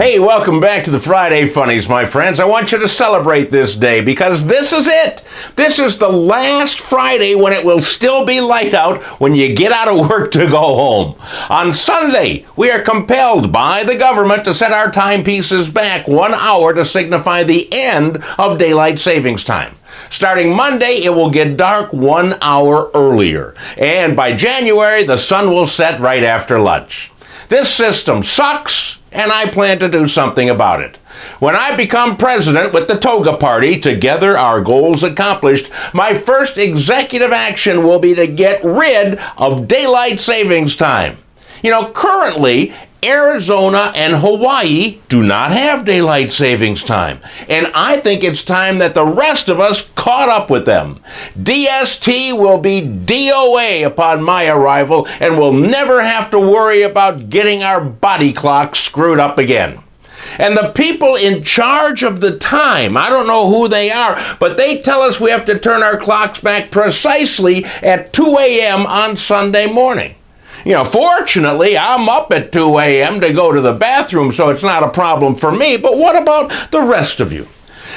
Hey, welcome back to the Friday Funnies, my friends. I want you to celebrate this day because this is it. This is the last Friday when it will still be light out when you get out of work to go home. On Sunday, we are compelled by the government to set our timepieces back 1 hour to signify the end of daylight savings time. Starting Monday, it will get dark 1 hour earlier. And by January, the sun will set right after lunch. This system sucks, and I plan to do something about it. When I become president with the Toga Party, together our goals accomplished, my first executive action will be to get rid of daylight savings time. Currently, Arizona and Hawaii do not have daylight savings time, and I think it's time that the rest of us caught up with them. DST will be DOA upon my arrival, and we'll never have to worry about getting our body clocks screwed up again. And the people in charge of the time, I don't know who they are, but they tell us we have to turn our clocks back precisely at 2 a.m. on Sunday morning. Fortunately, I'm up at 2 a.m. to go to the bathroom, so it's not a problem for me. But what about the rest of you?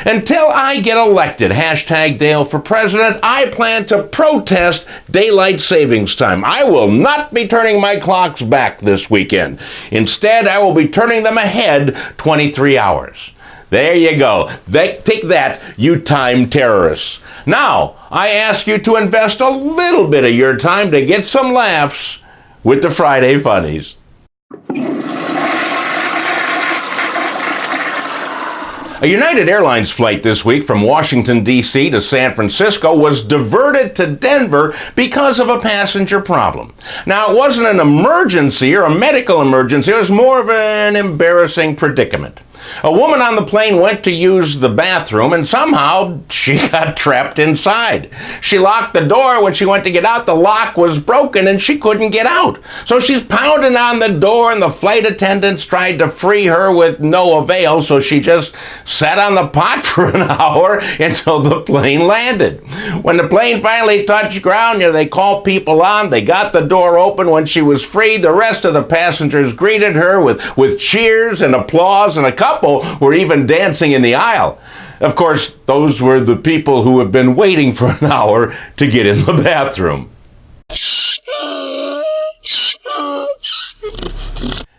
Until I get elected, #Dale for president, I plan to protest daylight savings time. I will not be turning my clocks back this weekend. Instead, I will be turning them ahead 23 hours. There you go. Take that, you time terrorists. Now, I ask you to invest a little bit of your time to get some laughs with the Friday Funnies. A United Airlines flight this week from Washington, D.C. to San Francisco was diverted to Denver because of a passenger problem. Now, it wasn't an emergency or a medical emergency. It was more of an embarrassing predicament. A woman on the plane went to use the bathroom, and somehow she got trapped inside. She locked the door. When she went to get out, the lock was broken, and she couldn't get out. So she's pounding on the door, and the flight attendants tried to free her with no avail, so she just sat on the pot for an hour until the plane landed. When the plane finally touched ground, they called people on. They got the door open. When she was freed, the rest of the passengers greeted her with cheers and applause, and a couple were even dancing in the aisle. Of course, those were the people who have been waiting for an hour to get in the bathroom.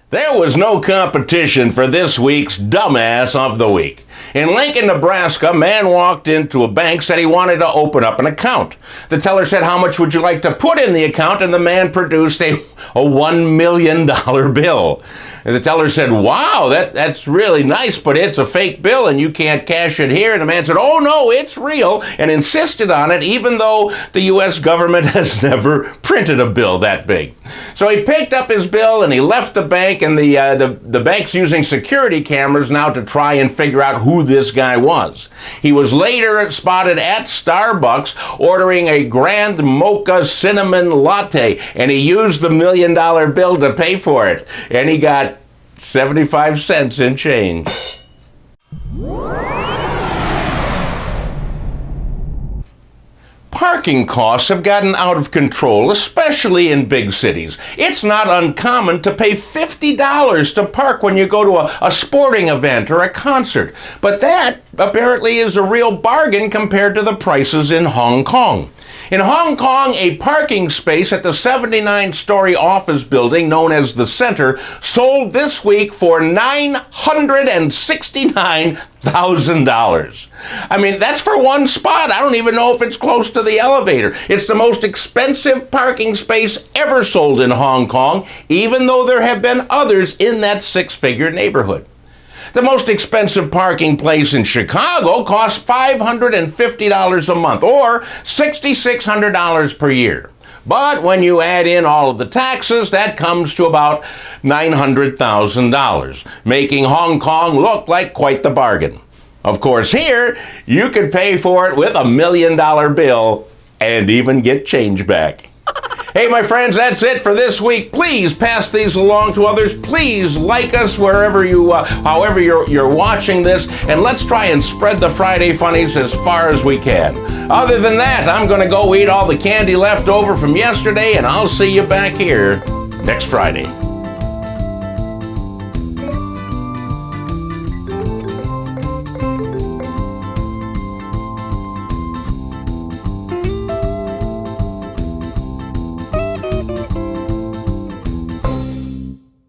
There was no competition for this week's Dumbass of the Week. In Lincoln, Nebraska, a man walked into a bank, said he wanted to open up an account. The teller said, "How much would you like to put in the account?" And the man produced a $1 million bill. And the teller said, "Wow, that's really nice, but it's a fake bill and you can't cash it here." And the man said, "Oh no, it's real," and insisted on it, even though the U.S. government has never printed a bill that big. So he picked up his bill and he left the bank, and the bank's using security cameras now to try and figure out who this guy was. He was later spotted at Starbucks ordering a Grand Mocha Cinnamon Latte, and he used the $1 million bill to pay for it. And he got 75 cents in change. Parking costs have gotten out of control, especially in big cities. It's not uncommon to pay $50 to park when you go to a sporting event or a concert. But that apparently is a real bargain compared to the prices in Hong Kong. In Hong Kong, a parking space at the 79-story office building known as the Center sold this week for $969,000. I mean, that's for one spot. I don't even know if it's close to the elevator. It's the most expensive parking space ever sold in Hong Kong, even though there have been others in that six-figure neighborhood. The most expensive parking place in Chicago costs $550 a month, or $6,600 per year. But when you add in all of the taxes, that comes to about $900,000, making Hong Kong look like quite the bargain. Of course, here, you could pay for it with $1 million bill and even get change back. Hey, my friends, that's it for this week. Please pass these along to others. Please like us wherever however you're watching this, and let's try and spread the Friday Funnies as far as we can. Other than that, I'm going to go eat all the candy left over from yesterday, and I'll see you back here next Friday.